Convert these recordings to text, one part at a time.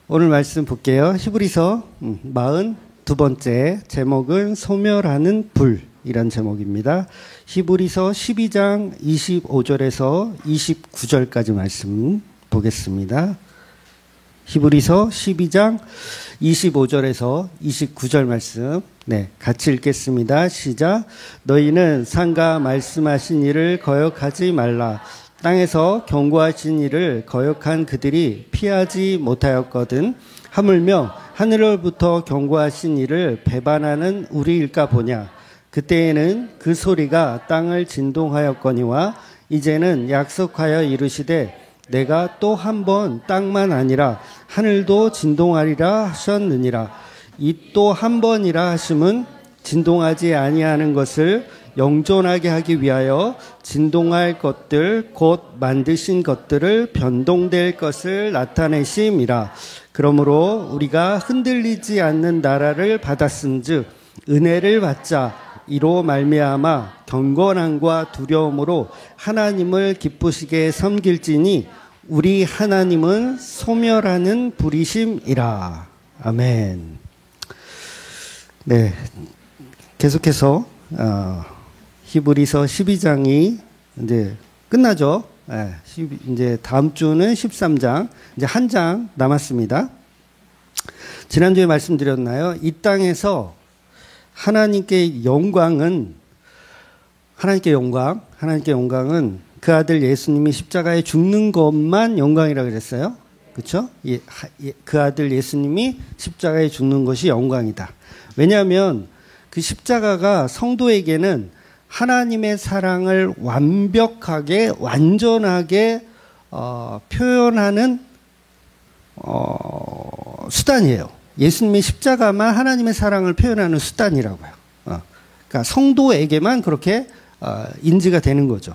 오늘 말씀 볼게요. 히브리서 42번째 제목은 소멸하는 불이란 제목입니다. 히브리서 12장 25절에서 29절까지 말씀 보겠습니다. 히브리서 12장 25절에서 29절 말씀 같이 읽겠습니다. 시작. 너희는 상가 말씀하신 일을 거역하지 말라. 땅에서 경고하신 일을 거역한 그들이 피하지 못하였거든. 하물며 하늘로부터 경고하신 일을 배반하는 우리일까 보냐. 그때에는 그 소리가 땅을 진동하였거니와 이제는 약속하여 이르시되 내가 또 한 번 땅만 아니라 하늘도 진동하리라 하셨느니라. 이 또 한 번이라 하심은 진동하지 아니하는 것을 영존하게 하기 위하여 진동할 것들 곧 만드신 것들을 변동될 것을 나타내심이라. 그러므로 우리가 흔들리지 않는 나라를 받았은즉 은혜를 받자. 이로 말미암아 경건함과 두려움으로 하나님을 기쁘시게 섬길지니 우리 하나님은 소멸하는 불이심이라. 아멘. 계속해서 히브리서 12장이 이제 끝나죠. 이제 다음 주는 13장, 이제 한 장 남았습니다. 지난주에 말씀드렸나요? 이 땅에서 하나님께 영광은 그 아들 예수님이 십자가에 죽는 것만 영광이라고 그랬어요. 그렇죠? 그 아들 예수님이 십자가에 죽는 것이 영광이다. 왜냐하면 그 십자가가 성도에게는 하나님의 사랑을 완벽하게 완전하게 표현하는 수단이에요. 예수님의 십자가만 하나님의 사랑을 표현하는 수단이라고요. 그러니까 성도에게만 그렇게 인지가 되는 거죠.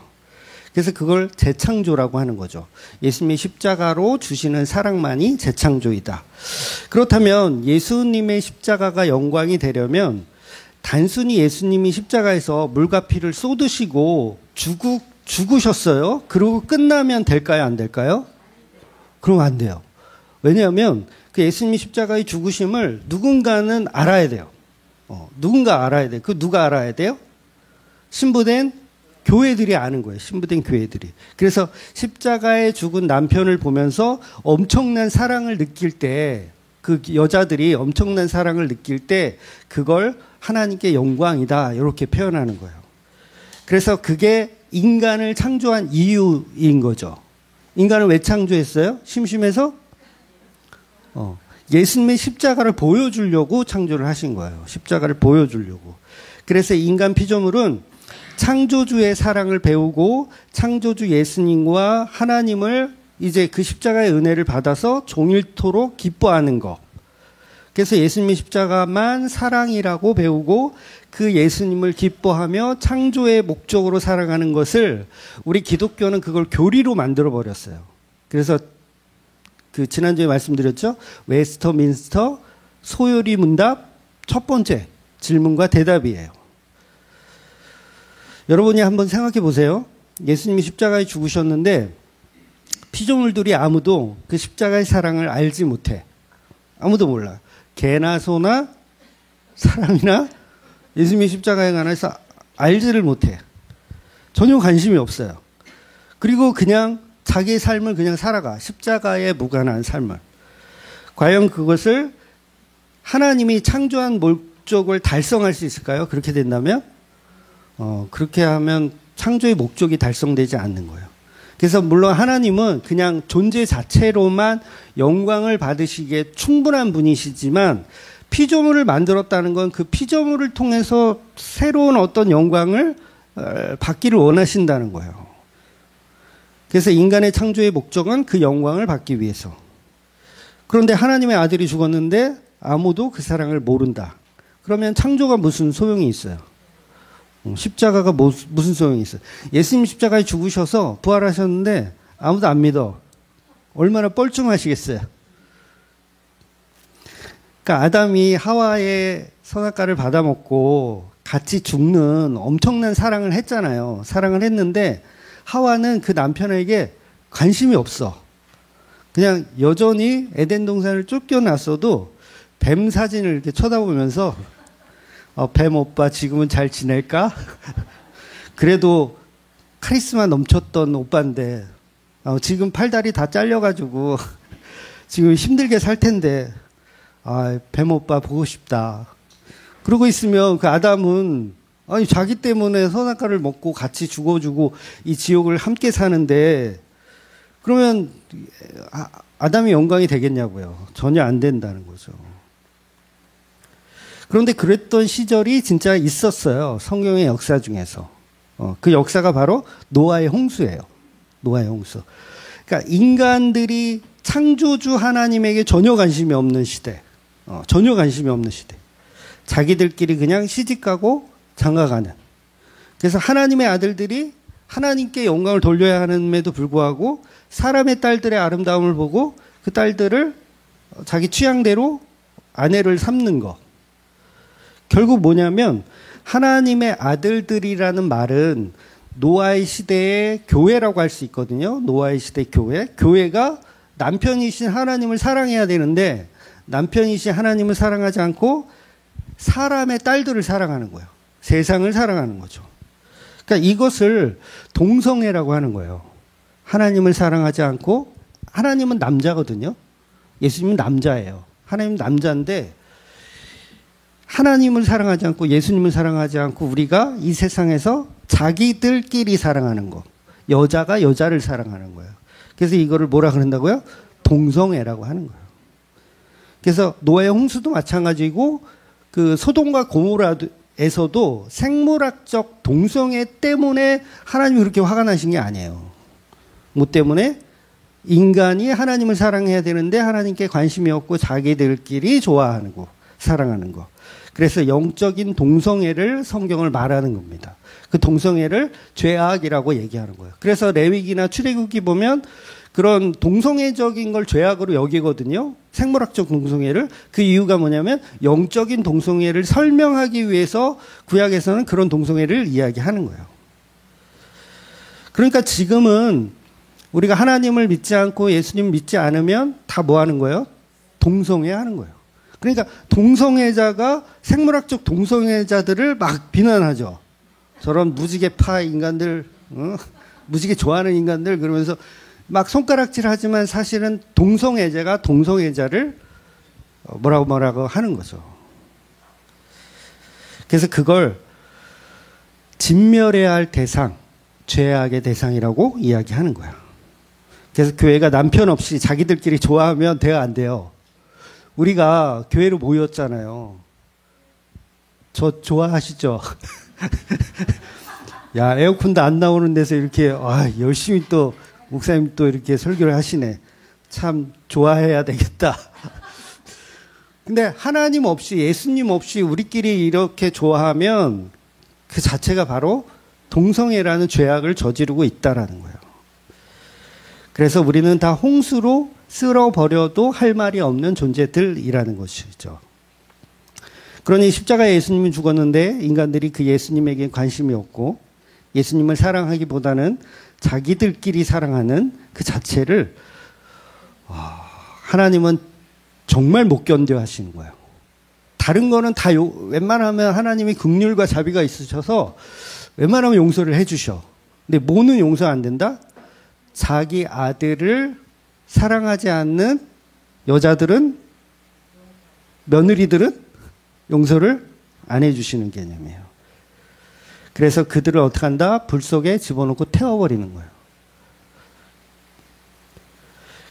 그래서 그걸 재창조라고 하는 거죠. 예수님의 십자가로 주시는 사랑만이 재창조이다. 그렇다면 예수님의 십자가가 영광이 되려면 단순히 예수님이 십자가에서 물과 피를 쏟으시고 죽으셨어요. 그리고 끝나면 될까요? 안 될까요? 그럼 안 돼요. 왜냐하면 그 예수님이 십자가의 죽으심을 누군가는 알아야 돼요. 누군가 알아야 돼요. 그 누가 알아야 돼요? 신부된 교회들이 아는 거예요. 신부된 교회들이. 그래서 십자가에 죽은 남편을 보면서 엄청난 사랑을 느낄 때, 그 여자들이 엄청난 사랑을 느낄 때 그걸 하나님께 영광이다 이렇게 표현하는 거예요. 그래서 그게 인간을 창조한 이유인 거죠. 인간을 왜 창조했어요? 심심해서? 예수님의 십자가를 보여주려고 창조를 하신 거예요. 십자가를 보여주려고. 그래서 인간 피조물은 창조주의 사랑을 배우고 창조주 예수님과 하나님을 이제 그 십자가의 은혜를 받아서 종일토록 기뻐하는 것. 그래서 예수님의 십자가만 사랑이라고 배우고 그 예수님을 기뻐하며 창조의 목적으로 살아가는 것을 우리 기독교는 그걸 교리로 만들어 버렸어요. 그래서 그 지난주에 말씀드렸죠. 웨스터민스터 소요리 문답 첫 번째 질문과 대답이에요. 여러분이 한번 생각해 보세요. 예수님이 십자가에 죽으셨는데 피조물들이 아무도 그 십자가의 사랑을 알지 못해. 아무도 몰라. 개나 소나 사람이나 예수님의 십자가에 관해서 알지를 못해. 전혀 관심이 없어요. 그리고 그냥 자기의 삶을 그냥 살아가. 십자가에 무관한 삶을. 과연 그것을 하나님이 창조한 목적을 달성할 수 있을까요? 그렇게 된다면? 그렇게 하면 창조의 목적이 달성되지 않는 거예요. 그래서 물론 하나님은 그냥 존재 자체로만 영광을 받으시기에 충분한 분이시지만 피조물을 만들었다는 건 그 피조물을 통해서 새로운 어떤 영광을 받기를 원하신다는 거예요. 그래서 인간의 창조의 목적은 그 영광을 받기 위해서. 그런데 하나님의 아들이 죽었는데 아무도 그 사랑을 모른다. 그러면 창조가 무슨 소용이 있어요? 십자가가 무슨 소용이 있어요? 예수님 십자가에 죽으셔서 부활하셨는데 아무도 안 믿어. 얼마나 뻘쭘하시겠어요? 그러니까 아담이 하와의 선악과를 받아먹고 같이 죽는 엄청난 사랑을 했잖아요. 사랑을 했는데 하와는 그 남편에게 관심이 없어. 그냥 여전히 에덴 동산을 쫓겨났어도 뱀 사진을 이렇게 쳐다보면서 뱀 오빠 지금은 잘 지낼까? 그래도 카리스마 넘쳤던 오빠인데 지금 팔다리 다 잘려가지고 지금 힘들게 살 텐데 뱀 오빠 보고 싶다. 그러고 있으면 그 아담은 자기 때문에 선악과를 먹고 같이 죽어주고 이 지옥을 함께 사는데 그러면 아담이 영광이 되겠냐고요. 전혀 안 된다는 거죠. 그런데 그랬던 시절이 진짜 있었어요. 성경의 역사 중에서. 그 역사가 바로 노아의 홍수예요. 노아의 홍수. 그러니까 인간들이 창조주 하나님에게 전혀 관심이 없는 시대. 전혀 관심이 없는 시대. 자기들끼리 그냥 시집가고 장가가는. 그래서 하나님의 아들들이 하나님께 영광을 돌려야 하는데도 불구하고 사람의 딸들의 아름다움을 보고 그 딸들을 자기 취향대로 아내를 삼는 거. 결국 뭐냐면 하나님의 아들들이라는 말은 노아의 시대의 교회라고 할 수 있거든요. 노아의 시대 교회. 교회가 남편이신 하나님을 사랑해야 되는데 남편이신 하나님을 사랑하지 않고 사람의 딸들을 사랑하는 거예요. 세상을 사랑하는 거죠. 그러니까 이것을 동성애라고 하는 거예요. 하나님을 사랑하지 않고 하나님은 남자거든요. 예수님은 남자예요. 하나님은 남자인데 하나님을 사랑하지 않고 예수님을 사랑하지 않고 우리가 이 세상에서 자기들끼리 사랑하는 거. 여자가 여자를 사랑하는 거예요. 그래서 이거를 뭐라 그런다고요? 동성애라고 하는 거예요. 그래서 노아의 홍수도 마찬가지고 그 소돔과 고모라에서도 생물학적 동성애 때문에 하나님이 그렇게 화가 나신 게 아니에요. 뭐 때문에? 인간이 하나님을 사랑해야 되는데 하나님께 관심이 없고 자기들끼리 좋아하는 거, 사랑하는 거. 그래서 영적인 동성애를 성경을 말하는 겁니다. 그 동성애를 죄악이라고 얘기하는 거예요. 그래서 레위기나 출애굽기 보면 그런 동성애적인 걸 죄악으로 여기거든요. 생물학적 동성애를. 그 이유가 뭐냐면 영적인 동성애를 설명하기 위해서 구약에서는 그런 동성애를 이야기하는 거예요. 그러니까 지금은 우리가 하나님을 믿지 않고 예수님 믿지 않으면 다 뭐 하는 거예요? 동성애 하는 거예요. 그러니까 동성애자가 생물학적 동성애자들을 막 비난하죠. 저런 무지개파 인간들, 무지개 좋아하는 인간들 그러면서 막 손가락질 하지만 사실은 동성애자가 동성애자를 뭐라고 하는 거죠. 그래서 그걸 진멸해야 할 대상, 죄악의 대상이라고 이야기하는 거야. 그래서 교회가 남편 없이 자기들끼리 좋아하면 돼야 안 돼요. 우리가 교회로 모였잖아요. 저 좋아하시죠? 야, 에어컨도 안 나오는 데서 이렇게 열심히 또 목사님 또 이렇게 설교를 하시네. 참 좋아해야 되겠다. 근데 하나님 없이 예수님 없이 우리끼리 이렇게 좋아하면 그 자체가 바로 동성애라는 죄악을 저지르고 있다라는 거예요. 그래서 우리는 다 홍수로 쓸어버려도 할 말이 없는 존재들이라는 것이죠. 그러니 십자가에 예수님이 죽었는데 인간들이 그 예수님에게 관심이 없고 예수님을 사랑하기보다는 자기들끼리 사랑하는 그 자체를 하나님은 정말 못 견뎌 하시는 거예요. 다른 거는 다 웬만하면 하나님이 긍휼과 자비가 있으셔서 웬만하면 용서를 해 주셔. 근데 뭐는 용서 안 된다? 자기 아들을 사랑하지 않는 여자들은, 며느리들은 용서를 안 해주시는 개념이에요. 그래서 그들을 어떻게 한다? 불 속에 집어넣고 태워버리는 거예요.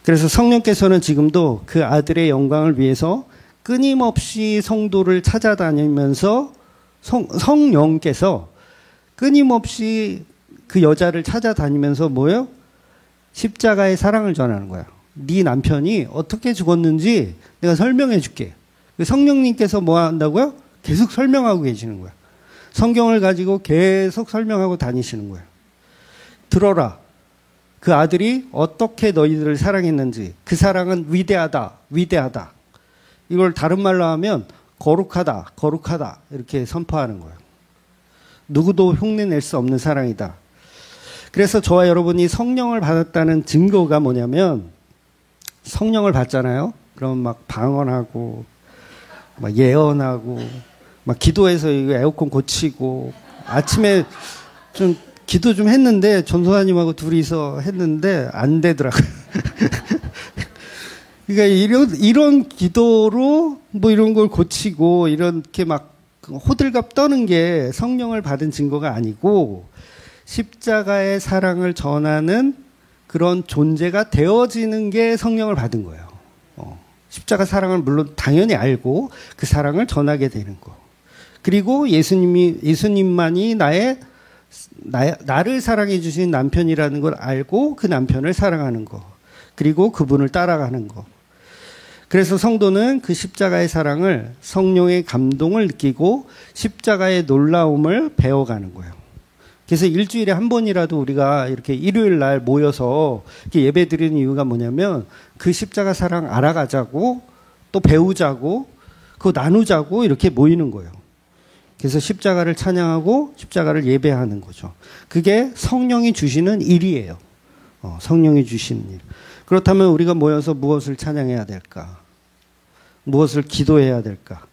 그래서 성령께서는 지금도 그 아들의 영광을 위해서 끊임없이 성도를 찾아다니면서 성령께서 끊임없이 그 여자를 찾아다니면서 뭐예요? 십자가의 사랑을 전하는 거야. 네 남편이 어떻게 죽었는지 내가 설명해 줄게. 성령님께서 뭐 한다고요? 계속 설명하고 계시는 거야. 성경을 가지고 계속 설명하고 다니시는 거야. 들어라. 그 아들이 어떻게 너희들을 사랑했는지. 그 사랑은 위대하다. 위대하다. 이걸 다른 말로 하면 거룩하다. 거룩하다. 이렇게 선포하는 거예요. 누구도 흉내낼 수 없는 사랑이다. 그래서 저와 여러분이 성령을 받았다는 증거가 뭐냐면 성령을 받잖아요. 그럼 막 방언하고, 막 예언하고, 막 기도해서 이거 에어컨 고치고, 아침에 좀 기도 좀 했는데, 전도사님하고 둘이서 했는데, 안 되더라고요. 그러니까 이런 기도로 뭐 이런 걸 고치고, 이렇게 막 호들갑 떠는 게 성령을 받은 증거가 아니고, 십자가의 사랑을 전하는 그런 존재가 되어지는 게 성령을 받은 거예요. 십자가 사랑을 물론 당연히 알고 그 사랑을 전하게 되는 거. 그리고 예수님만이 나를 사랑해 주신 남편이라는 걸 알고 그 남편을 사랑하는 거. 그리고 그분을 따라가는 거. 그래서 성도는 그 십자가의 사랑을 성령의 감동을 느끼고 십자가의 놀라움을 배워가는 거예요. 그래서 일주일에 한 번이라도 우리가 이렇게 일요일 날 모여서 이렇게 예배 드리는 이유가 뭐냐면 그 십자가 사랑 알아가자고 또 배우자고 그거 나누자고 이렇게 모이는 거예요. 그래서 십자가를 찬양하고 십자가를 예배하는 거죠. 그게 성령이 주시는 일이에요. 성령이 주시는 일. 그렇다면 우리가 모여서 무엇을 찬양해야 될까? 무엇을 기도해야 될까?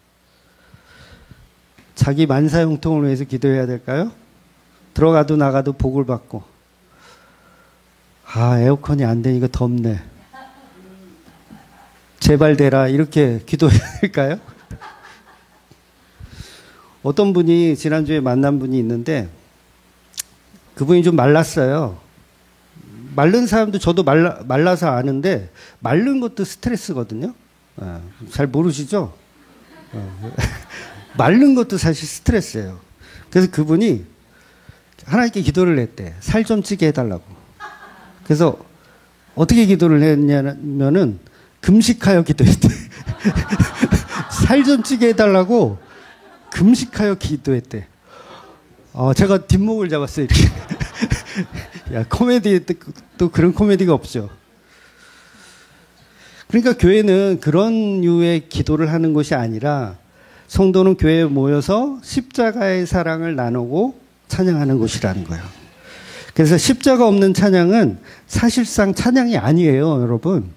자기 만사형통을 위해서 기도해야 될까요? 들어가도 나가도 복을 받고, 에어컨이 안 되니까 덥네. 제발 되라. 이렇게 기도해야 될까요? 어떤 분이 지난주에 만난 분이 있는데, 그분이 좀 말랐어요. 마른 사람도 저도 말라서 아는데, 마른 것도 스트레스거든요. 잘 모르시죠? 마른 것도 사실 스트레스예요. 그래서 그분이 하나님께 기도를 했대. 살 좀 찌게 해달라고. 그래서 어떻게 기도를 했냐면은 금식하여 기도했대. 살 좀 찌게 해달라고 금식하여 기도했대. 제가 뒷목을 잡았어요. 이렇게. 야, 코미디 또 그런 코미디가 없죠. 그러니까 교회는 그런 류의 기도를 하는 것이 아니라 성도는 교회에 모여서 십자가의 사랑을 나누고 찬양하는 곳이라는 거예요. 그래서 십자가 없는 찬양은 사실상 찬양이 아니에요, 여러분.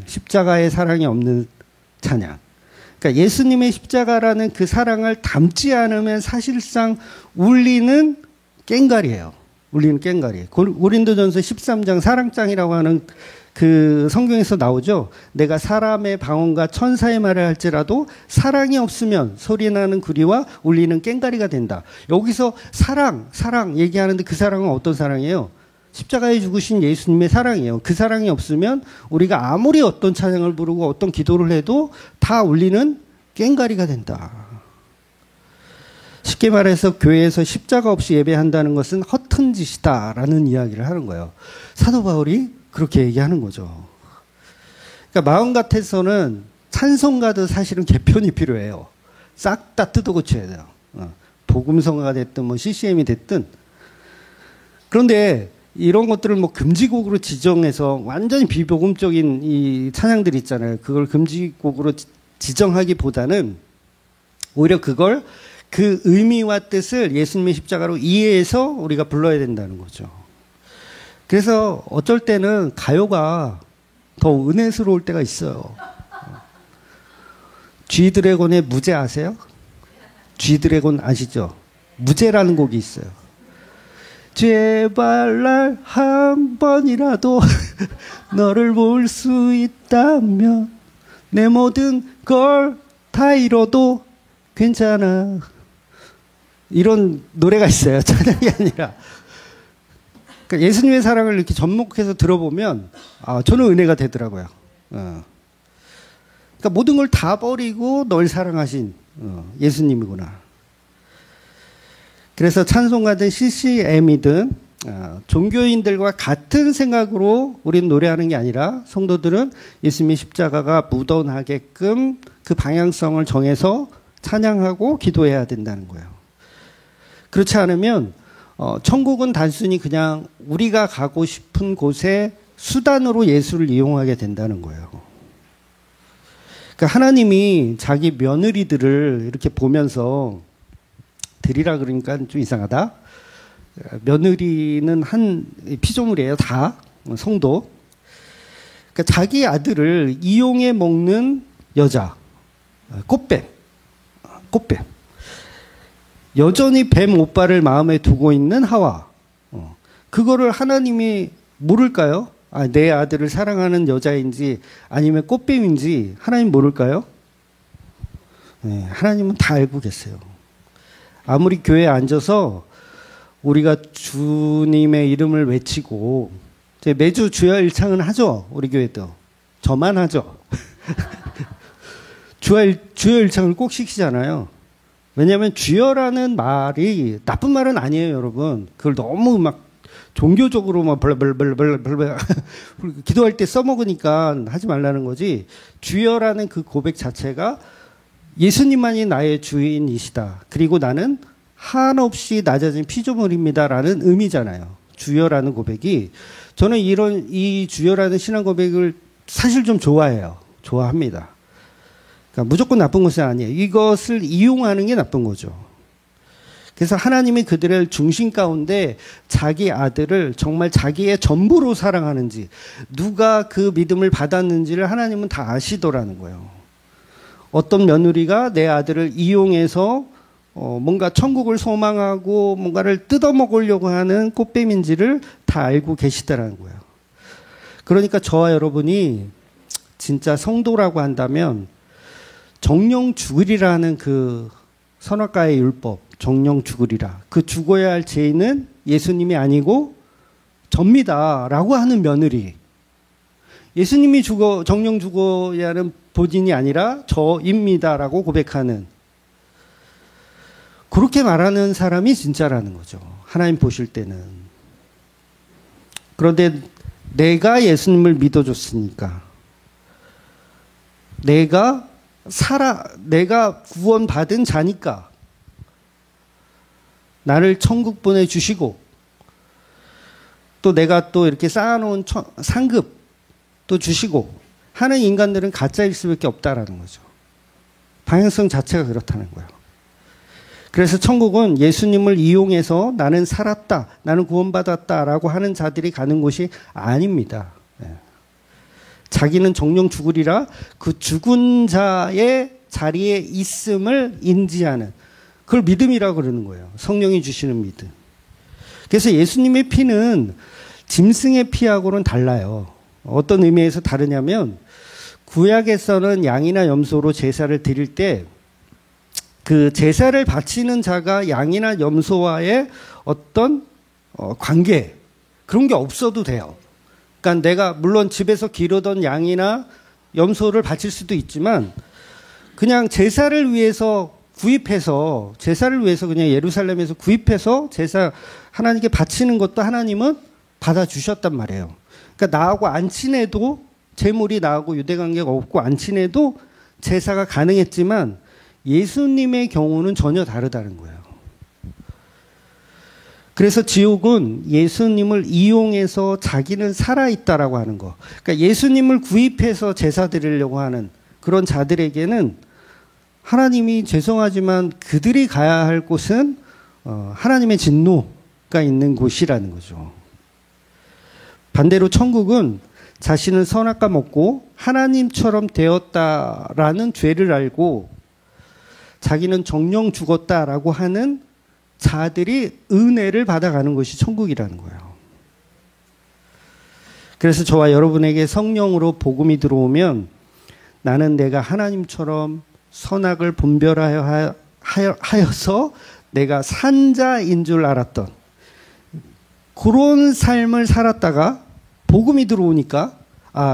십자가의 사랑이 없는 찬양. 그러니까 예수님의 십자가라는 그 사랑을 담지 않으면 사실상 울리는 꽹과리예요. 울리는 꽹과리. 고린도전서 13장 사랑장이라고 하는 그 성경에서 나오죠. 내가 사람의 방언과 천사의 말을 할지라도 사랑이 없으면 소리나는 구리와 울리는 꽹과리가 된다. 여기서 사랑 얘기하는데 그 사랑은 어떤 사랑이에요? 십자가에 죽으신 예수님의 사랑이에요. 그 사랑이 없으면 우리가 아무리 어떤 찬양을 부르고 어떤 기도를 해도 다 울리는 꽹과리가 된다. 쉽게 말해서 교회에서 십자가 없이 예배한다는 것은 허튼 짓이다라는 이야기를 하는 거예요. 사도 바울이 그렇게 얘기하는 거죠. 그러니까 마음 같아서는 찬송가도 사실은 개편이 필요해요. 싹 다 뜯어 고쳐야 돼요. 복음성가가 됐든 뭐 CCM이 됐든. 그런데 이런 것들을 뭐 금지곡으로 지정해서 완전히 비복음적인 이 찬양들 있잖아요. 그걸 금지곡으로 지정하기보다는 오히려 그걸 그 의미와 뜻을 예수님의 십자가로 이해해서 우리가 불러야 된다는 거죠. 그래서 어쩔 때는 가요가 더 은혜스러울 때가 있어요. G드래곤의 무제 아세요? G드래곤 아시죠? 무제라는 곡이 있어요. 제발 날 한 번이라도 너를 볼 수 있다면 내 모든 걸 다 잃어도 괜찮아. 이런 노래가 있어요. 찬양이 아니라. 그러니까 예수님의 사랑을 이렇게 접목해서 들어보면 저는 은혜가 되더라고요. 그러니까 모든 걸 다 버리고 널 사랑하신 예수님이구나. 그래서 찬송가든 CCM이든 종교인들과 같은 생각으로 우리는 노래하는 게 아니라 성도들은 예수님의 십자가가 묻어나게끔 그 방향성을 정해서 찬양하고 기도해야 된다는 거예요. 그렇지 않으면 천국은 단순히 그냥 우리가 가고 싶은 곳의 수단으로 예수를 이용하게 된다는 거예요. 그러니까 하나님이 자기 며느리들을 이렇게 보면서 들이라 그러니까 좀 이상하다. 며느리는 한 피조물이에요. 다 성도. 그러니까 자기 아들을 이용해 먹는 여자, 꽃뱀. 여전히 뱀 오빠를 마음에 두고 있는 하와. 그거를 하나님이 모를까요? 내 아들을 사랑하는 여자인지 아니면 꽃뱀인지 하나님 모를까요? 네, 하나님은 다 알고 계세요. 아무리 교회에 앉아서 우리가 주님의 이름을 외치고 매주 주여 일창은 하죠. 우리 교회도. 저만 하죠. 주여 일창을 꼭 시키잖아요. 왜냐하면 주여라는 말이 나쁜 말은 아니에요, 여러분. 그걸 너무 막 종교적으로 막 벌벌벌벌벌 기도할 때 써먹으니까 하지 말라는 거지. 주여라는 그 고백 자체가 예수님만이 나의 주인이시다. 그리고 나는 한없이 낮아진 피조물입니다라는 의미잖아요. 주여라는 고백이. 저는 이 주여라는 신앙 고백을 사실 좀 좋아해요. 좋아합니다. 그러니까 무조건 나쁜 것은 아니에요. 이것을 이용하는 게 나쁜 거죠. 그래서 하나님이 그들의 중심 가운데 자기 아들을 정말 자기의 전부로 사랑하는지, 누가 그 믿음을 받았는지를 하나님은 다 아시더라는 거예요. 어떤 며느리가 내 아들을 이용해서 뭔가 천국을 소망하고 뭔가를 뜯어먹으려고 하는 꽃뱀인지를 다 알고 계시더라는 거예요. 그러니까 저와 여러분이 진짜 성도라고 한다면 정령 죽으리라는 그 선악과의 율법, 정령 죽으리라. 그 죽어야 할 죄인은 예수님이 아니고 접니다라고 하는 며느리. 예수님이 정령 죽어야 하는 본인이 아니라 저입니다라고 고백하는, 그렇게 말하는 사람이 진짜라는 거죠. 하나님 보실 때는. 그런데 내가 예수님을 믿어줬으니까, 내가 구원받은 자니까 나를 천국 보내주시고, 또 내가 또 이렇게 쌓아놓은 상급 또 주시고 하는 인간들은 가짜일 수밖에 없다라는 거죠. 방향성 자체가 그렇다는 거예요. 그래서 천국은 예수님을 이용해서 나는 살았다, 나는 구원받았다라고 하는 자들이 가는 곳이 아닙니다. 자기는 정령 죽으리라, 그 죽은 자의 자리에 있음을 인지하는, 그걸 믿음이라고 그러는 거예요. 성령이 주시는 믿음. 그래서 예수님의 피는 짐승의 피하고는 달라요. 어떤 의미에서 다르냐면, 구약에서는 양이나 염소로 제사를 드릴 때 그 제사를 바치는 자가 양이나 염소와의 어떤 관계, 그런 게 없어도 돼요. 그러니까 내가 물론 집에서 기르던 양이나 염소를 바칠 수도 있지만, 그냥 제사를 위해서 그냥 예루살렘에서 구입해서 제사 하나님께 바치는 것도 하나님은 받아주셨단 말이에요. 그러니까 나하고 안 친해도, 재물이 나하고 유대관계가 없고 안 친해도 제사가 가능했지만, 예수님의 경우는 전혀 다르다는 거예요. 그래서 지옥은 예수님을 이용해서 자기는 살아있다라고 하는 거. 그러니까 예수님을 구입해서 제사 드리려고 하는 그런 자들에게는 하나님이 죄송하지만 그들이 가야 할 곳은 하나님의 진노가 있는 곳이라는 거죠. 반대로 천국은 자신은 선악과 먹고 하나님처럼 되었다라는 죄를 알고 자기는 정령 죽었다라고 하는 자들이 은혜를 받아가는 것이 천국이라는 거예요. 그래서 저와 여러분에게 성령으로 복음이 들어오면 나는 내가 하나님처럼 선악을 분별하여서 내가 산자인 줄 알았던 그런 삶을 살았다가 복음이 들어오니까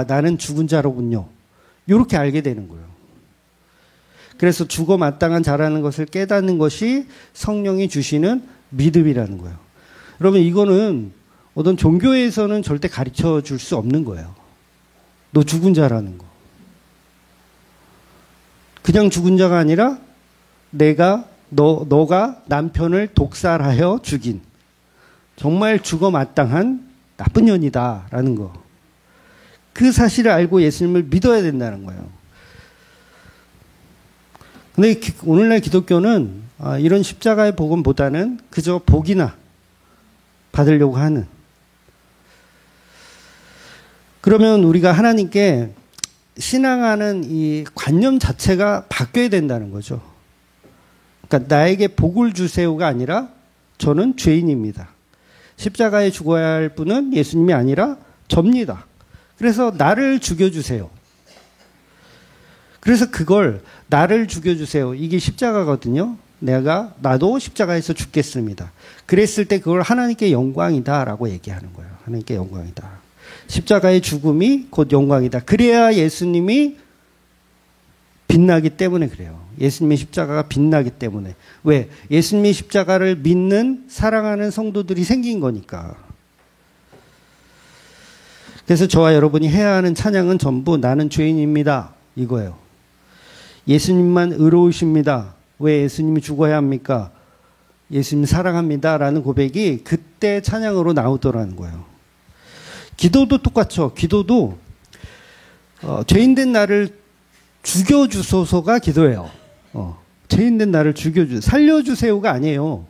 나는 죽은 자로군요. 이렇게 알게 되는 거예요. 그래서 죽어 마땅한 자라는 것을 깨닫는 것이 성령이 주시는 믿음이라는 거예요. 여러분, 이거는 어떤 종교에서는 절대 가르쳐 줄 수 없는 거예요. 너 죽은 자라는 거. 그냥 죽은 자가 아니라 너가 남편을 독살하여 죽인 정말 죽어 마땅한 나쁜 년이다라는 거. 그 사실을 알고 예수님을 믿어야 된다는 거예요. 근데 오늘날 기독교는 이런 십자가의 복음보다는 그저 복이나 받으려고 하는, 그러면 우리가 하나님께 신앙하는 이 관념 자체가 바뀌어야 된다는 거죠. 그러니까 나에게 복을 주세요가 아니라 저는 죄인입니다. 십자가에 죽어야 할 분은 예수님이 아니라 접니다. 그래서 나를 죽여주세요. 그래서 그걸 나를 죽여주세요. 이게 십자가거든요. 나도 십자가에서 죽겠습니다. 그랬을 때 그걸 하나님께 영광이다라고 얘기하는 거예요. 하나님께 영광이다. 십자가의 죽음이 곧 영광이다. 그래야 예수님이 빛나기 때문에 그래요. 예수님의 십자가가 빛나기 때문에. 왜? 예수님의 십자가를 믿는 사랑하는 성도들이 생긴 거니까. 그래서 저와 여러분이 해야 하는 찬양은 전부 나는 죄인입니다. 이거예요. 예수님만 의로우십니다. 왜 예수님이 죽어야 합니까? 예수님 사랑합니다. 라는 고백이 그때 찬양으로 나오더라는 거예요. 기도도 똑같죠. 기도도 죄인된 나를 죽여주소서가 기도예요. 죄인된 나를 살려주세요가 아니에요.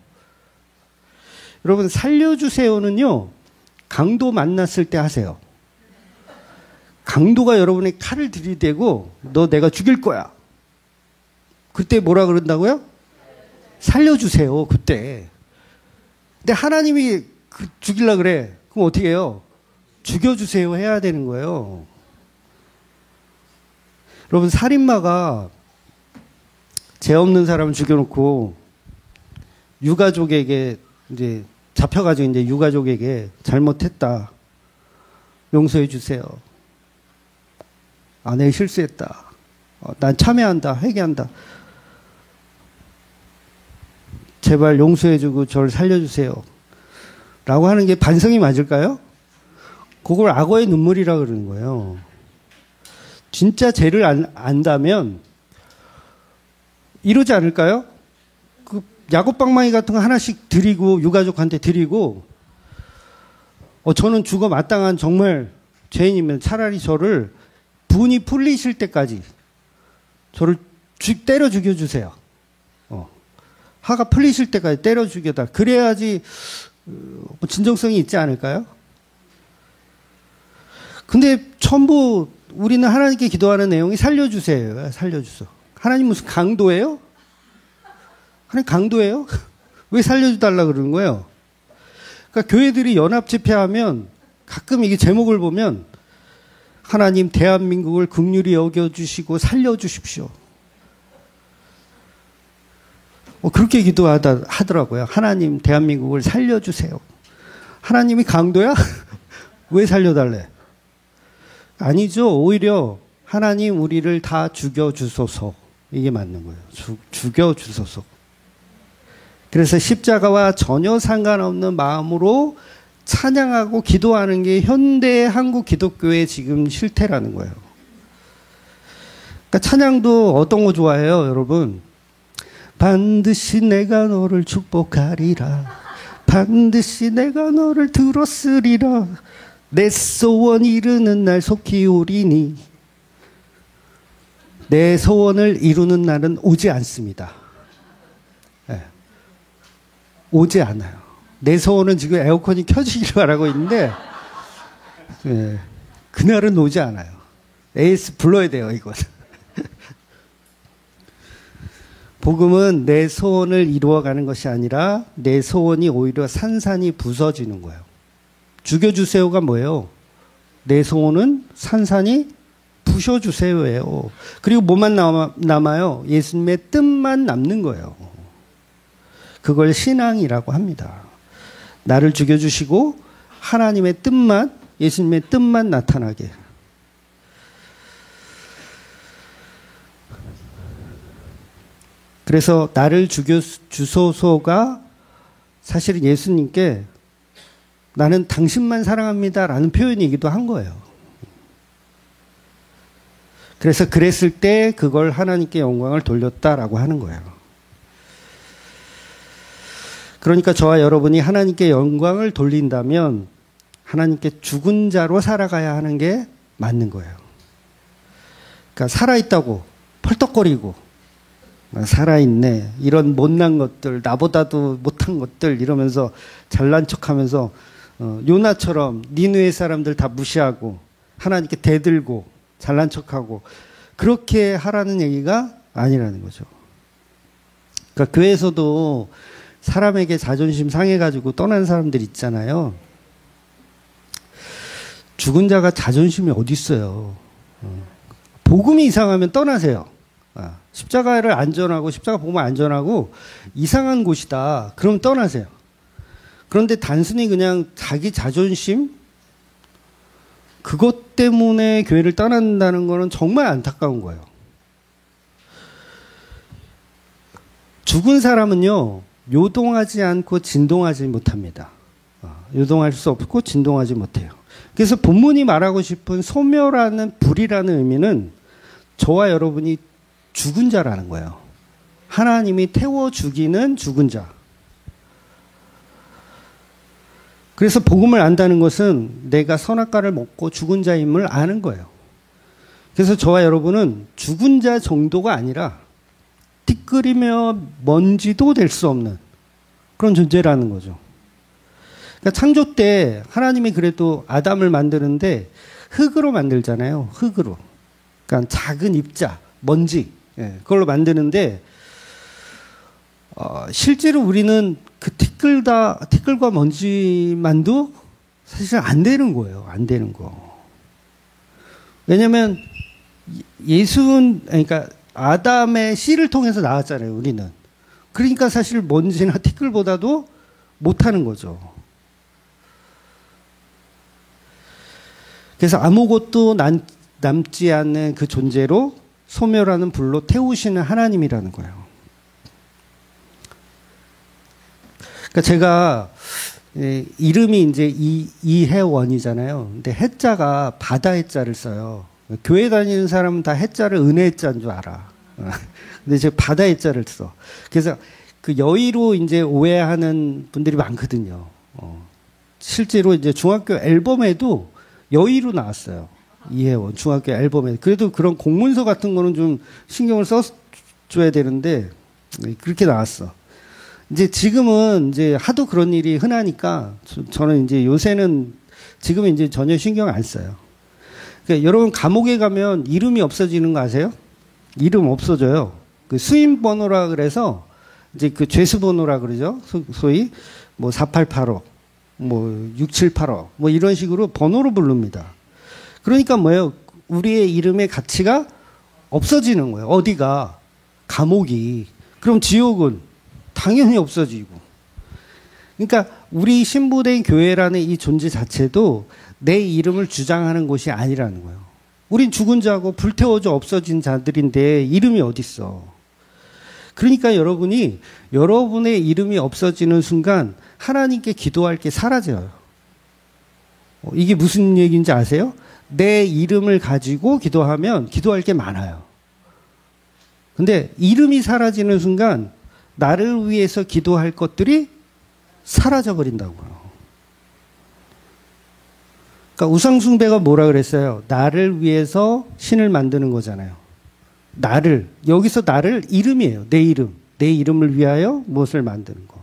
여러분 살려주세요는요. 강도 만났을 때 하세요. 강도가 여러분의 칼을 들이대고 너 내가 죽일 거야. 그때 뭐라 그런다고요? 살려주세요. 그때. 근데 하나님이 죽이려고 그래. 그럼 어떻게 해요? 죽여주세요 해야 되는 거예요. 여러분 살인마가 죄 없는 사람을 죽여놓고 유가족에게 이제 잡혀가지고 이제 유가족에게 잘못했다. 용서해 주세요. 아, 내가 실수했다. 난 참회한다. 회개한다. 제발 용서해주고 저를 살려주세요. 라고 하는 게 반성이 맞을까요? 그걸 악어의 눈물이라 그러는 거예요. 진짜 죄를 안다면 이러지 않을까요? 그 야곱방망이 같은 거 하나씩 드리고 유가족한테 드리고 저는 죽어 마땅한 정말 죄인이면 차라리 저를 분이 풀리실 때까지 저를 때려 죽여주세요. 화가 풀리실 때까지 때려 죽여다. 그래야지 진정성이 있지 않을까요? 근데 전부 우리는 하나님께 기도하는 내용이 살려주세요. 살려주소. 하나님 무슨 강도예요? 하나님 강도예요? 왜 살려달라 그러는 거예요? 그러니까 교회들이 연합 집회하면 가끔 이게 제목을 보면 하나님 대한민국을 긍휼히 여겨주시고 살려주십시오. 그렇게 하더라고요. 하나님 대한민국을 살려주세요. 하나님이 강도야? 왜 살려달래? 아니죠. 오히려 하나님 우리를 다 죽여주소서. 이게 맞는 거예요. 죽여주소서. 그래서 십자가와 전혀 상관없는 마음으로 찬양하고 기도하는 게 현대 한국 기독교의 지금 실태라는 거예요. 그러니까 찬양도 어떤 거 좋아해요, 여러분? 반드시 내가 너를 축복하리라. 반드시 내가 너를 들었으리라. 내 소원 이루는 날 속히 오리니. 내 소원을 이루는 날은 오지 않습니다. 네. 오지 않아요. 내 소원은 지금 에어컨이 켜지기를 바라고 있는데 네. 그날은 오지 않아요. AS 불러야 돼요, 이건. 복음은 내 소원을 이루어가는 것이 아니라 내 소원이 오히려 산산이 부서지는 거예요. 죽여주세요가 뭐예요? 내 소원은 산산이 부셔주세요예요. 그리고 뭐만 남아요? 예수님의 뜻만 남는 거예요. 그걸 신앙이라고 합니다. 나를 죽여주시고 하나님의 뜻만, 예수님의 뜻만 나타나게. 그래서 나를 죽여주소서가 사실은 예수님께 나는 당신만 사랑합니다 라는 표현이기도 한 거예요. 그래서 그랬을 때 그걸 하나님께 영광을 돌렸다라고 하는 거예요. 그러니까 저와 여러분이 하나님께 영광을 돌린다면 하나님께 죽은 자로 살아가야 하는 게 맞는 거예요. 그러니까 살아있다고 펄떡거리고 살아있네. 이런 못난 것들, 나보다도 못한 것들 이러면서 잘난 척하면서 요나처럼 니느웨 사람들 다 무시하고 하나님께 대들고 잘난 척하고 그렇게 하라는 얘기가 아니라는 거죠. 그러니까 교회에서도 사람에게 자존심 상해가지고 떠난 사람들 있잖아요. 죽은 자가 자존심이 어디 있어요. 복음이 이상하면 떠나세요. 십자가를 안전하고 십자가 복음을 안전하고 이상한 곳이다. 그럼 떠나세요. 그런데 단순히 그냥 자기 자존심 그것 때문에 교회를 떠난다는 거는 정말 안타까운 거예요. 죽은 사람은요, 요동하지 않고 진동하지 못합니다. 요동할 수 없고 진동하지 못해요. 그래서 본문이 말하고 싶은 소멸하는 불이라는 의미는 저와 여러분이 죽은 자라는 거예요. 하나님이 태워 죽이는 죽은 자. 그래서 복음을 안다는 것은 내가 선악과를 먹고 죽은 자임을 아는 거예요. 그래서 저와 여러분은 죽은 자 정도가 아니라 티끌이며 먼지도 될 수 없는 그런 존재라는 거죠. 그러니까 창조 때 하나님이 그래도 아담을 만드는데 흙으로 만들잖아요. 흙으로. 그러니까 작은 입자, 먼지, 그걸로 만드는데 실제로 우리는 그 티끌과 먼지만도 사실 안 되는 거예요. 안 되는 거. 왜냐면 그러니까 아담의 씨를 통해서 나왔잖아요. 우리는. 그러니까 사실 먼지나 티끌보다도 못하는 거죠. 그래서 아무것도 남지 않는 그 존재로 소멸하는 불로 태우시는 하나님이라는 거예요. 그러니까 제가 이름이 이제 이해원이잖아요. 근데 해자가 바다 해자를 써요. 교회 다니는 사람은 다 해자를 은혜 해자인 줄 알아. 근데 제가 바다 해자를 써. 그래서 그 여의로 이제 오해하는 분들이 많거든요. 실제로 이제 중학교 앨범에도 여의로 나왔어요. 이해원 중학교 앨범에. 그래도 그런 공문서 같은 거는 좀 신경을 써줘야 되는데 그렇게 나왔어. 이제 지금은 이제 하도 그런 일이 흔하니까 저는 이제 요새는 지금은 이제 전혀 신경 안 써요. 그러니까 여러분 감옥에 가면 이름이 없어지는 거 아세요? 이름 없어져요. 그 수임 번호라 그래서 이제 그 죄수 번호라 그러죠. 소위 뭐 4885, 뭐 6785, 뭐 이런 식으로 번호로 부릅니다. 그러니까 뭐예요? 우리의 이름의 가치가 없어지는 거예요. 어디가? 감옥이. 그럼 지옥은 당연히 없어지고. 그러니까 우리 신부된 교회라는 이 존재 자체도 내 이름을 주장하는 곳이 아니라는 거예요. 우린 죽은 자고 불태워져 없어진 자들인데 이름이 어디 있어? 그러니까 여러분이 여러분의 이름이 없어지는 순간 하나님께 기도할 게 사라져요. 이게 무슨 얘기인지 아세요? 내 이름을 가지고 기도하면 기도할 게 많아요. 근데 이름이 사라지는 순간 나를 위해서 기도할 것들이 사라져 버린다고요. 그러니까 우상숭배가 뭐라 그랬어요? 나를 위해서 신을 만드는 거잖아요. 나를, 여기서 나를 이름이에요. 내 이름. 내 이름을 위하여 무엇을 만드는 거.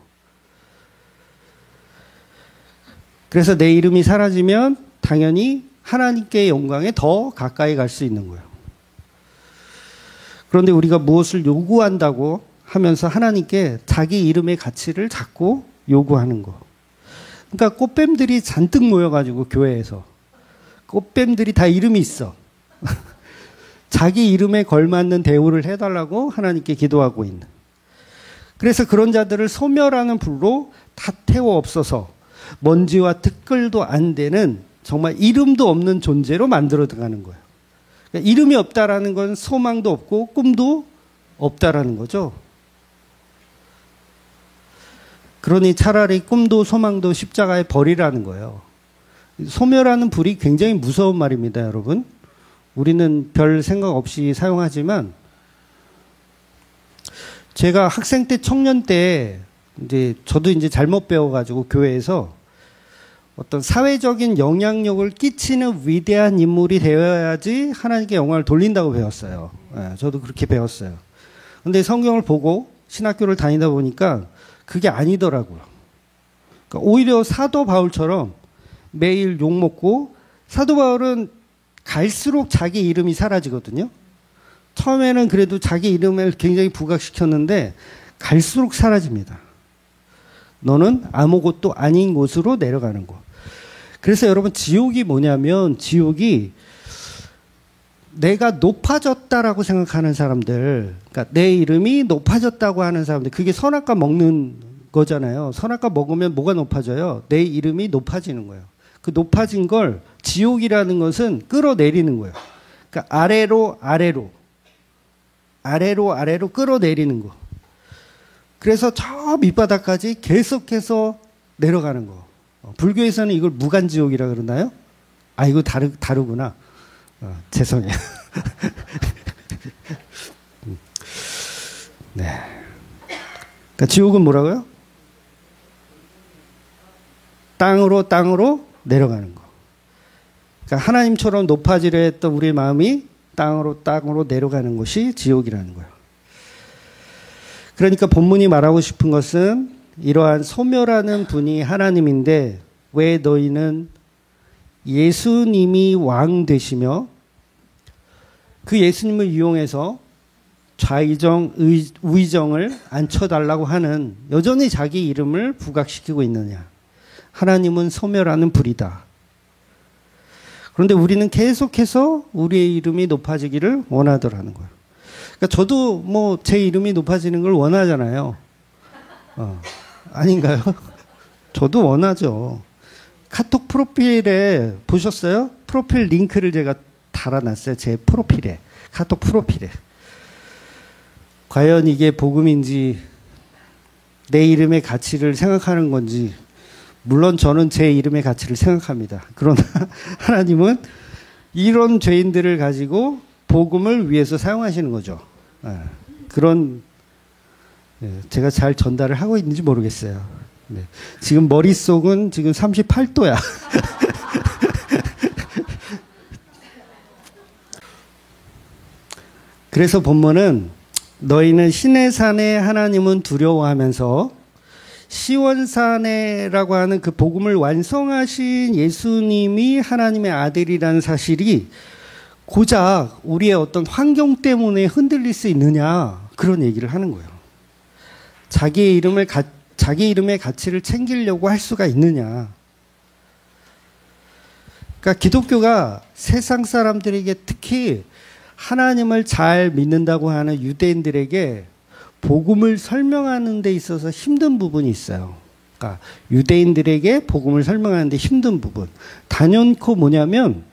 그래서 내 이름이 사라지면 당연히 하나님께의 영광에 더 가까이 갈 수 있는 거예요. 그런데 우리가 무엇을 요구한다고 하면서 하나님께 자기 이름의 가치를 자꾸 요구하는 거. 그러니까 꽃뱀들이 잔뜩 모여가지고 교회에서 꽃뱀들이 다 이름이 있어. 자기 이름에 걸맞는 대우를 해달라고 하나님께 기도하고 있는. 그래서 그런 자들을 소멸하는 불로 다 태워 없어서 먼지와 티끌도 안 되는 정말 이름도 없는 존재로 만들어 가는 거예요. 그러니까 이름이 없다라는 건 소망도 없고 꿈도 없다라는 거죠. 그러니 차라리 꿈도 소망도 십자가에 버리라는 거예요. 소멸하는 불이 굉장히 무서운 말입니다, 여러분. 우리는 별 생각 없이 사용하지만 제가 학생 때 청년 때 이제 저도 이제 잘못 배워가지고 교회에서 어떤 사회적인 영향력을 끼치는 위대한 인물이 되어야지 하나님께 영광을 돌린다고 배웠어요. 네, 저도 그렇게 배웠어요. 근데 성경을 보고 신학교를 다니다 보니까 그게 아니더라고요. 그러니까 오히려 사도 바울처럼 매일 욕먹고, 사도 바울은 갈수록 자기 이름이 사라지거든요. 처음에는 그래도 자기 이름을 굉장히 부각시켰는데 갈수록 사라집니다. 너는 아무것도 아닌 곳으로 내려가는 곳. 그래서 여러분 지옥이 뭐냐면 지옥이 내가 높아졌다라고 생각하는 사람들, 그러니까 내 이름이 높아졌다고 하는 사람들, 그게 선악과 먹는 거잖아요. 선악과 먹으면 뭐가 높아져요? 내 이름이 높아지는 거예요. 그 높아진 걸 지옥이라는 것은 끌어내리는 거예요. 그러니까 아래로 끌어내리는 거. 그래서 저 밑바닥까지 계속해서 내려가는 거. 불교에서는 이걸 무간지옥이라 그러나요? 아, 이거 다르구나. 죄송해요. 네. 그러니까 지옥은 뭐라고요? 땅으로 내려가는 거. 그러니까 하나님처럼 높아지려 했던 우리의 마음이 땅으로 내려가는 것이 지옥이라는 거예요. 그러니까 본문이 말하고 싶은 것은 이러한 소멸하는 분이 하나님인데 왜 너희는 예수님이 왕 되시며 그 예수님을 이용해서 좌의정, 우의정을 앉혀달라고 하는 여전히 자기 이름을 부각시키고 있느냐. 하나님은 소멸하는 불이다. 그런데 우리는 계속해서 우리의 이름이 높아지기를 원하더라는 거예요. 그러니까 저도 뭐 제 이름이 높아지는 걸 원하잖아요. 아닌가요? 저도 원하죠. 카톡 프로필에 보셨어요? 프로필 링크를 제가 달아놨어요. 제 프로필에. 카톡 프로필에. 과연 이게 복음인지 내 이름의 가치를 생각하는 건지, 물론 저는 제 이름의 가치를 생각합니다. 그러나 하나님은 이런 죄인들을 가지고 복음을 위해서 사용하시는 거죠. 그런, 제가 잘 전달을 하고 있는지 모르겠어요. 네. 지금 머릿속은 지금 38도야. 그래서 본문은 너희는 시내산에 하나님은 두려워하면서 시원산에라고 하는 그 복음을 완성하신 예수님이 하나님의 아들이라는 사실이 고작 우리의 어떤 환경 때문에 흔들릴 수 있느냐, 그런 얘기를 하는 거예요. 자기의 이름의 가치를 챙기려고 할 수가 있느냐. 그러니까 기독교가 세상 사람들에게, 특히 하나님을 잘 믿는다고 하는 유대인들에게 복음을 설명하는 데 있어서 힘든 부분이 있어요. 그러니까 유대인들에게 복음을 설명하는 데 힘든 부분. 단연코 뭐냐면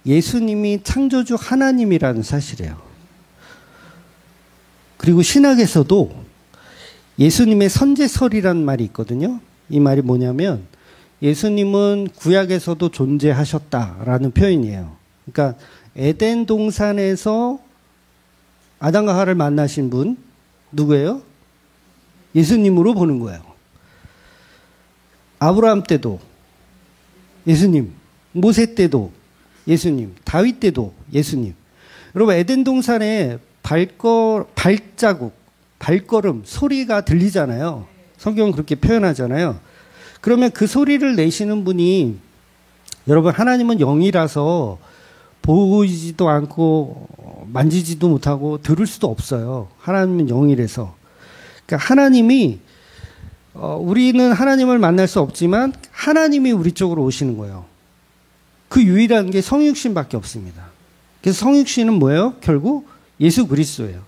예수님이 창조주 하나님이라는 사실이에요. 그리고 신학에서도 예수님의 선제설이라는 말이 있거든요. 이 말이 뭐냐면 예수님은 구약에서도 존재하셨다라는 표현이에요. 그러니까 에덴 동산에서 아담과 하와를 만나신 분 누구예요? 예수님으로 보는 거예요. 아브라함 때도 예수님, 모세 때도 예수님, 다윗 때도 예수님. 여러분 에덴 동산에 발걸음, 소리가 들리잖아요. 성경은 그렇게 표현하잖아요. 그러면 그 소리를 내시는 분이, 여러분 하나님은 영이라서 보이지도 않고 만지지도 못하고 들을 수도 없어요. 하나님은 영이라서. 그러니까 하나님이, 우리는 하나님을 만날 수 없지만 하나님이 우리 쪽으로 오시는 거예요. 그 유일한 게 성육신밖에 없습니다. 그래서 성육신은 뭐예요? 결국 예수 그리스도예요.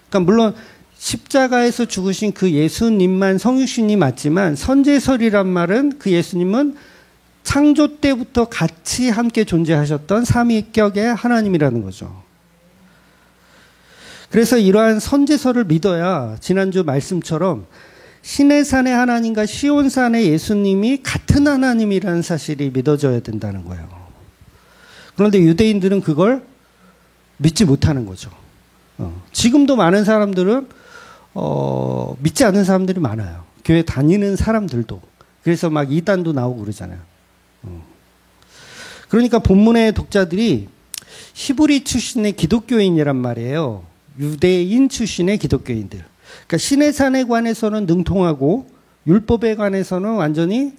그러니까 물론 십자가에서 죽으신 그 예수님만 성육신이 맞지만 선제설이란 말은 그 예수님은 창조 때부터 같이 함께 존재하셨던 삼위격의 하나님이라는 거죠. 그래서 이러한 선제설을 믿어야 지난주 말씀처럼 시내산의 하나님과 시온산의 예수님이 같은 하나님이라는 사실이 믿어져야 된다는 거예요. 그런데 유대인들은 그걸 믿지 못하는 거죠. 지금도 많은 사람들은 믿지 않는 사람들이 많아요. 교회 다니는 사람들도. 그래서 막 이단도 나오고 그러잖아요. 그러니까 본문의 독자들이 히브리 출신의 기독교인이란 말이에요. 유대인 출신의 기독교인들. 그러니까 시내산에 관해서는 능통하고 율법에 관해서는 완전히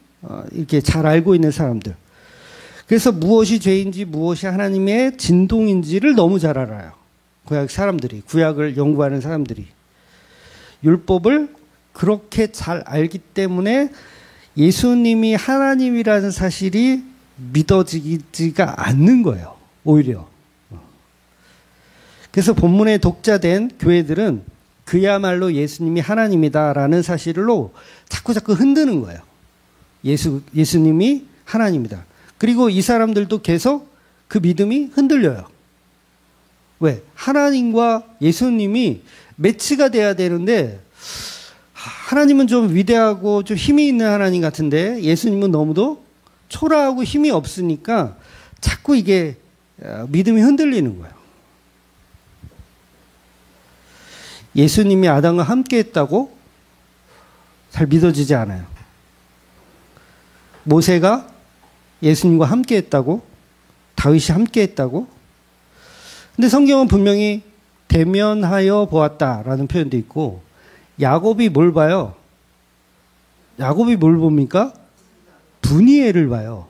이렇게 잘 알고 있는 사람들. 그래서 무엇이 죄인지 무엇이 하나님의 진동인지를 너무 잘 알아요. 구약 사람들이, 구약을 연구하는 사람들이. 율법을 그렇게 잘 알기 때문에 예수님이 하나님이라는 사실이 믿어지지가 않는 거예요. 오히려. 그래서 본문의 독자된 교회들은 그야말로 예수님이 하나님이다라는 사실로 자꾸 흔드는 거예요. 예수님이 하나님이다. 그리고 이 사람들도 계속 그 믿음이 흔들려요. 왜? 하나님과 예수님이 매치가 돼야 되는데 하나님은 좀 위대하고 좀 힘이 있는 하나님 같은데 예수님은 너무도 초라하고 힘이 없으니까 자꾸 이게 믿음이 흔들리는 거예요. 예수님이 아담과 함께 했다고 잘 믿어지지 않아요. 모세가 예수님과 함께 했다고, 다윗이 함께 했다고. 근데 성경은 분명히 대면하여 보았다라는 표현도 있고, 야곱이 뭘 봐요? 야곱이 뭘 봅니까? 분이엘을 봐요.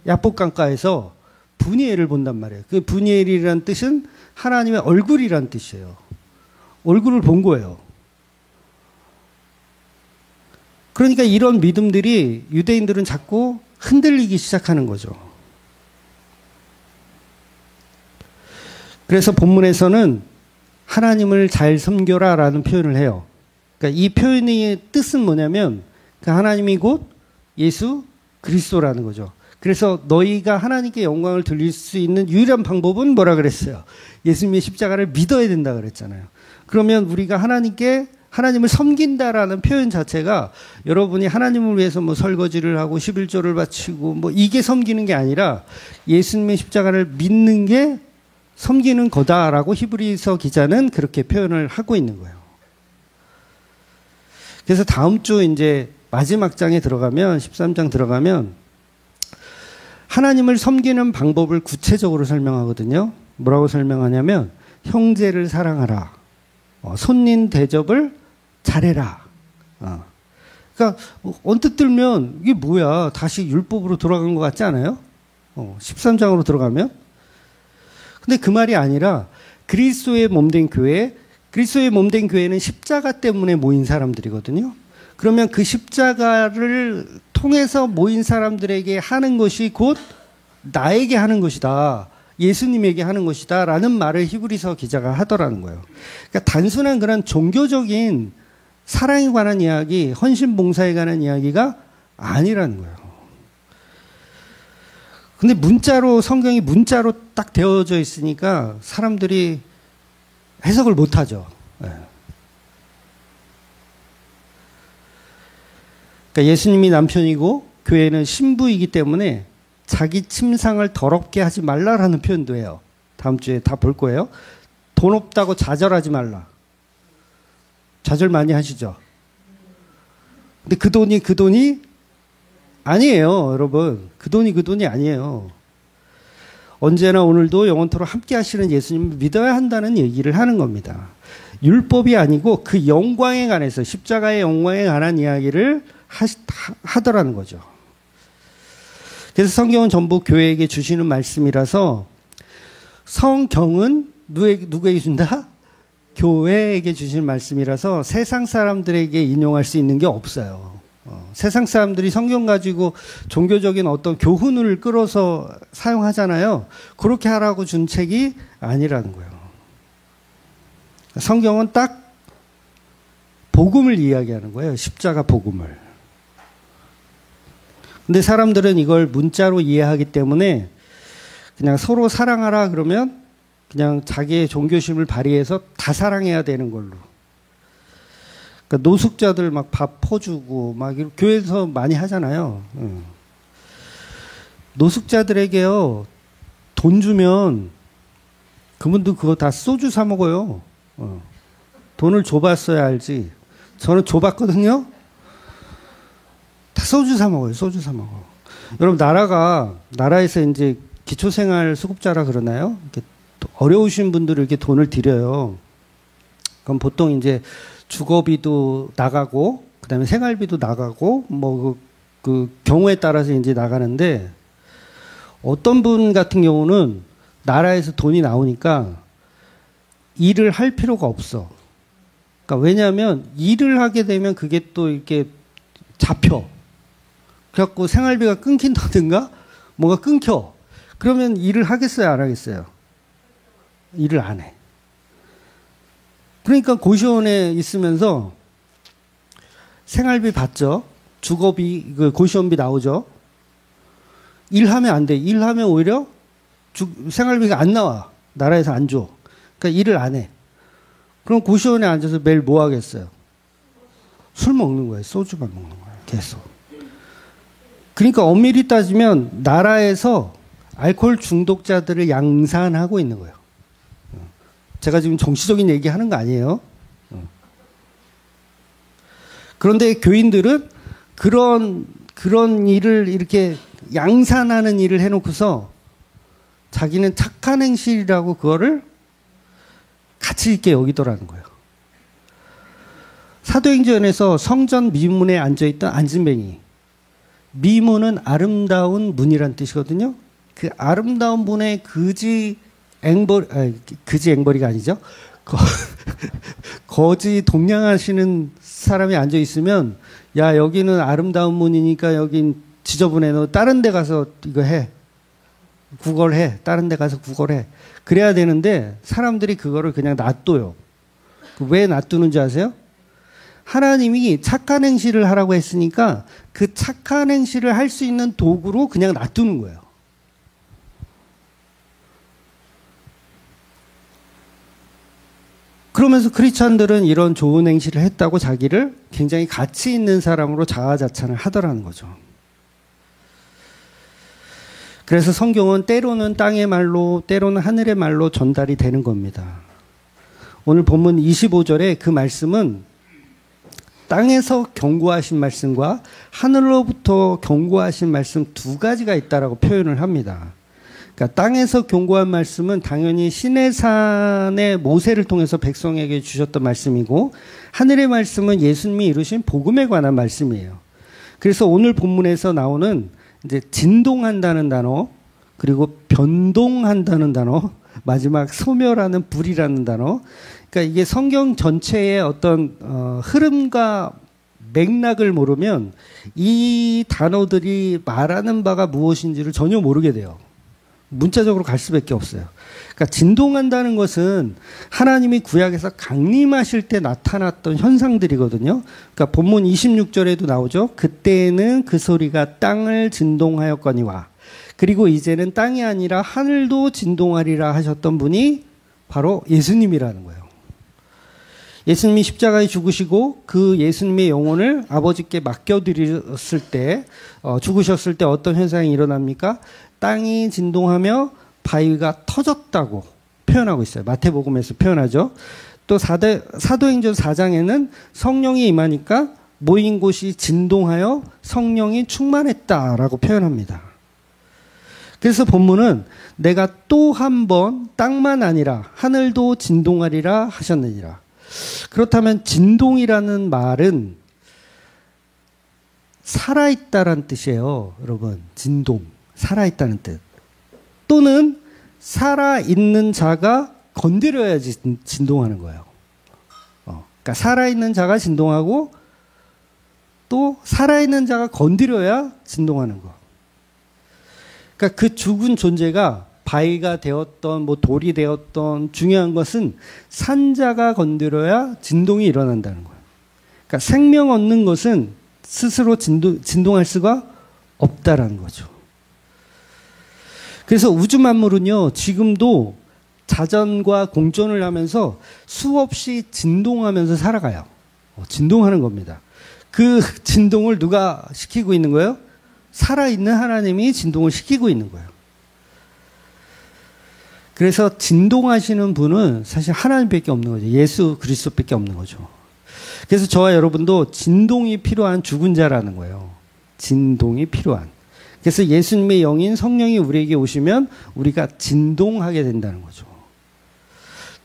야복강가에서 분이엘을 본단 말이에요. 그 분이엘이라는 뜻은 하나님의 얼굴이라는 뜻이에요. 얼굴을 본 거예요. 그러니까 이런 믿음들이 유대인들은 자꾸 흔들리기 시작하는 거죠. 그래서 본문에서는 하나님을 잘 섬겨라 라는 표현을 해요. 그러니까 이 표현의 뜻은 뭐냐면 그 하나님이 곧 예수 그리스도라는 거죠. 그래서 너희가 하나님께 영광을 돌릴 수 있는 유일한 방법은 뭐라 그랬어요? 예수님의 십자가를 믿어야 된다 그랬잖아요. 그러면 우리가 하나님을 섬긴다라는 표현 자체가 여러분이 하나님을 위해서 뭐 설거지를 하고 11조를 바치고 뭐 이게 섬기는 게 아니라 예수님의 십자가를 믿는 게 섬기는 거다라고 히브리서 기자는 그렇게 표현을 하고 있는 거예요. 그래서 다음 주 이제 마지막 장에 들어가면 13장 들어가면 하나님을 섬기는 방법을 구체적으로 설명하거든요. 뭐라고 설명하냐면 형제를 사랑하라. 손님 대접을 잘해라. 그러니까 언뜻 들면 이게 뭐야? 다시 율법으로 돌아간 것 같지 않아요? 13장으로 들어가면? 근데 그 말이 아니라 그리스도의 몸된 교회, 그리스도의 몸된 교회는 십자가 때문에 모인 사람들이거든요. 그러면 그 십자가를 통해서 모인 사람들에게 하는 것이 곧 나에게 하는 것이다. 예수님에게 하는 것이다. 라는 말을 히브리서 기자가 하더라는 거예요. 그러니까 단순한 그런 종교적인 사랑에 관한 이야기, 헌신 봉사에 관한 이야기가 아니라는 거예요. 근데 성경이 문자로 딱 되어져 있으니까 사람들이 해석을 못 하죠. 그러니까 예수님이 남편이고 교회는 신부이기 때문에 자기 침상을 더럽게 하지 말라라는 표현도 해요. 다음 주에 다 볼 거예요. 돈 없다고 좌절하지 말라. 좌절 많이 하시죠? 근데 그 돈이 아니에요, 여러분. 그 돈이 아니에요. 언제나 오늘도 영원토록 함께 하시는 예수님을 믿어야 한다는 얘기를 하는 겁니다. 율법이 아니고 그 영광에 관해서, 십자가의 영광에 관한 이야기를 하더라는 거죠. 그래서 성경은 전부 교회에게 주시는 말씀이라서 성경은 누구에게 준다? 교회에게 주시는 말씀이라서 세상 사람들에게 인용할 수 있는 게 없어요. 세상 사람들이 성경 가지고 종교적인 어떤 교훈을 끌어서 사용하잖아요. 그렇게 하라고 준 책이 아니라는 거예요. 성경은 딱 복음을 이야기하는 거예요. 십자가 복음을. 근데 사람들은 이걸 문자로 이해하기 때문에 그냥 서로 사랑하라 그러면 그냥 자기의 종교심을 발휘해서 다 사랑해야 되는 걸로. 그러니까 노숙자들 막 밥 퍼주고 막 교회에서 많이 하잖아요. 노숙자들에게요, 돈 주면 그분도 그거 다 소주 사 먹어요. 돈을 줘봤어야 알지. 저는 줘봤거든요. 다 소주 사 먹어요. 소주 사 먹어. 여러분, 나라에서 이제 기초생활 수급자라 그러나요? 이렇게 어려우신 분들을 이렇게 돈을 드려요. 그럼 보통 이제 주거비도 나가고, 그 다음에 생활비도 나가고, 뭐, 그 경우에 따라서 이제 나가는데, 어떤 분 같은 경우는 나라에서 돈이 나오니까 일을 할 필요가 없어. 그러니까 왜냐하면 일을 하게 되면 그게 또 이렇게 잡혀. 그래갖고 생활비가 끊긴다든가 뭐가 끊겨. 그러면 일을 하겠어요, 안 하겠어요? 일을 안 해. 그러니까 고시원에 있으면서 생활비 받죠. 주거비, 그 고시원비 나오죠. 일하면 안 돼. 일하면 오히려 생활비가 안 나와. 나라에서 안 줘. 그러니까 일을 안 해. 그럼 고시원에 앉아서 매일 뭐 하겠어요? 술 먹는 거예요. 소주만 먹는 거예요. 계속. 그러니까 엄밀히 따지면 나라에서 알코올 중독자들을 양산하고 있는 거예요. 제가 지금 정치적인 얘기 하는 거 아니에요. 그런데 교인들은 그런 일을 이렇게 양산하는 일을 해놓고서 자기는 착한 행실이라고 그거를 가치 있게 여기더라는 거예요. 사도행전에서 성전 미문에 앉아있던 안진뱅이. 미문은 아름다운 문이란 뜻이거든요. 그 아름다운 문에 그지 앵벌이가 아니죠. 거지 동냥하시는 사람이 앉아 있으면, 야, 여기는 아름다운 문이니까 여긴 지저분해. 너 다른 데 가서 이거 해. 구걸해. 다른 데 가서 구걸해. 그래야 되는데 사람들이 그거를 그냥 놔둬요. 왜 놔두는지 아세요? 하나님이 착한 행실을 하라고 했으니까 그 착한 행실을 할 수 있는 도구로 그냥 놔두는 거예요. 그러면서 크리스찬들은 이런 좋은 행실을 했다고 자기를 굉장히 가치 있는 사람으로 자아자찬을 하더라는 거죠. 그래서 성경은 때로는 땅의 말로, 때로는 하늘의 말로 전달이 되는 겁니다. 오늘 본문 25절에 그 말씀은 땅에서 경고하신 말씀과 하늘로부터 경고하신 말씀 두 가지가 있다라고 표현을 합니다. 그러니까 땅에서 경고한 말씀은 당연히 시내산의 모세를 통해서 백성에게 주셨던 말씀이고, 하늘의 말씀은 예수님이 이루신 복음에 관한 말씀이에요. 그래서 오늘 본문에서 나오는 이제 진동한다는 단어, 그리고 변동한다는 단어, 마지막 소멸하는 불이라는 단어. 그러니까 이게 성경 전체의 어떤 흐름과 맥락을 모르면 이 단어들이 말하는 바가 무엇인지를 전혀 모르게 돼요. 문자적으로 갈 수밖에 없어요. 그러니까 진동한다는 것은 하나님이 구약에서 강림하실 때 나타났던 현상들이거든요. 그러니까 본문 26절에도 나오죠. 그때는 그 소리가 땅을 진동하였거니와, 그리고 이제는 땅이 아니라 하늘도 진동하리라 하셨던 분이 바로 예수님이라는 거예요. 예수님이 십자가에 죽으시고 그 예수님의 영혼을 아버지께 맡겨드렸을 때, 죽으셨을 때 어떤 현상이 일어납니까? 땅이 진동하며 바위가 터졌다고 표현하고 있어요. 마태복음에서 표현하죠. 또 사도행전 4장에는 성령이 임하니까 모인 곳이 진동하여 성령이 충만했다라고 표현합니다. 그래서 본문은 내가 또 한 번 땅만 아니라 하늘도 진동하리라 하셨느니라. 그렇다면 진동이라는 말은 살아있다라는 뜻이에요. 여러분, 진동. 살아있다는 뜻. 또는 살아있는 자가 건드려야지 진동하는 거예요. 그러니까 살아있는 자가 진동하고 또 살아있는 자가 건드려야 진동하는 거. 그러니까 그 죽은 존재가 바위가 되었던 뭐 돌이 되었던, 중요한 것은 산자가 건드려야 진동이 일어난다는 거예요. 그러니까 생명 얻는 것은 스스로 진동할 수가 없다라는 거죠. 그래서 우주 만물은요, 지금도 자전과 공존을 하면서 수없이 진동하면서 살아가요. 진동하는 겁니다. 그 진동을 누가 시키고 있는 거예요? 살아있는 하나님이 진동을 시키고 있는 거예요. 그래서 진동하시는 분은 사실 하나님밖에 없는 거죠. 예수 그리스도밖에 없는 거죠. 그래서 저와 여러분도 진동이 필요한 죽은 자라는 거예요. 진동이 필요한. 그래서 예수님의 영인 성령이 우리에게 오시면 우리가 진동하게 된다는 거죠.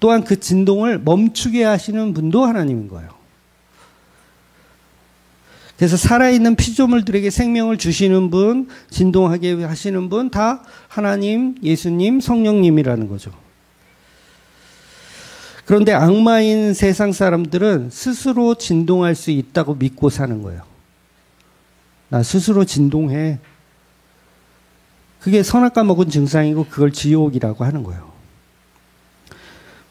또한 그 진동을 멈추게 하시는 분도 하나님인 거예요. 그래서 살아있는 피조물들에게 생명을 주시는 분, 진동하게 하시는 분 다 하나님, 예수님, 성령님이라는 거죠. 그런데 악마인 세상 사람들은 스스로 진동할 수 있다고 믿고 사는 거예요. 나 스스로 진동해. 그게 선악과 먹은 증상이고 그걸 지옥이라고 하는 거예요.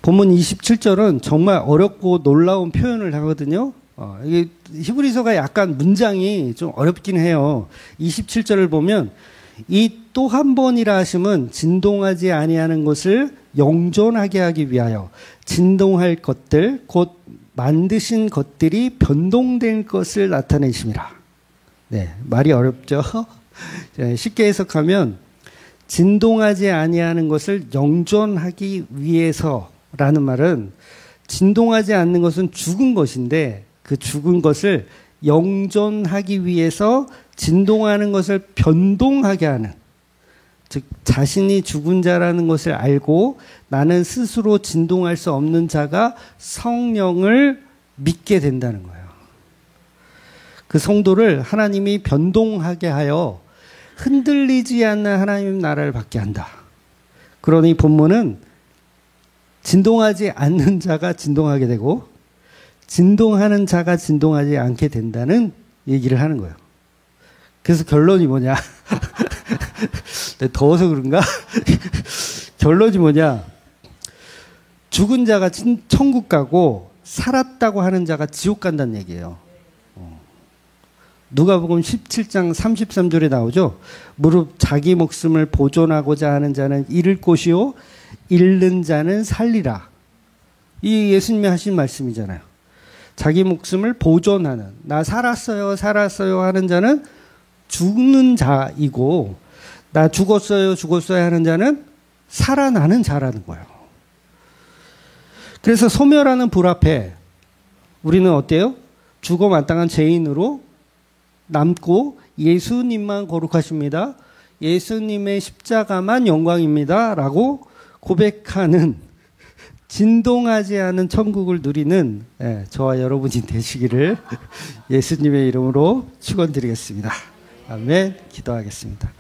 본문 27절은 정말 어렵고 놀라운 표현을 하거든요. 이게 히브리서가 약간 문장이 좀 어렵긴 해요. 27절을 보면 이 또 한 번이라 하심은 진동하지 아니하는 것을 영존하게 하기 위하여 진동할 것들 곧 만드신 것들이 변동된 것을 나타내심이라. 네, 말이 어렵죠. 쉽게 해석하면 진동하지 아니하는 것을 영존하기 위해서라는 말은 진동하지 않는 것은 죽은 것인데 그 죽은 것을 영존하기 위해서 진동하는 것을 변동하게 하는, 즉 자신이 죽은 자라는 것을 알고 나는 스스로 진동할 수 없는 자가 성령을 믿게 된다는 거예요. 그 성도를 하나님이 변동하게 하여 흔들리지 않는 하나님 나라를 받게 한다. 그러니 본문은 진동하지 않는 자가 진동하게 되고 진동하는 자가 진동하지 않게 된다는 얘기를 하는 거예요. 그래서 결론이 뭐냐? 더워서 그런가? 결론이 뭐냐? 죽은 자가 천국 가고 살았다고 하는 자가 지옥 간다는 얘기예요. 누가복음 17장 33절에 나오죠. 무릇 자기 목숨을 보존하고자 하는 자는 잃을 것이요 잃는 자는 살리라. 이 예수님이 하신 말씀이잖아요. 자기 목숨을 보존하는, 나 살았어요 하는 자는 죽는 자이고, 나 죽었어요 하는 자는 살아나는 자라는 거예요. 그래서 소멸하는 불 앞에 우리는 어때요? 죽어 마땅한 죄인으로 남고 예수님만 거룩하십니다. 예수님의 십자가만 영광입니다. 라고 고백하는, 진동하지 않은 천국을 누리는 저와 여러분이 되시기를 예수님의 이름으로 축원드리겠습니다. 아멘. 기도하겠습니다.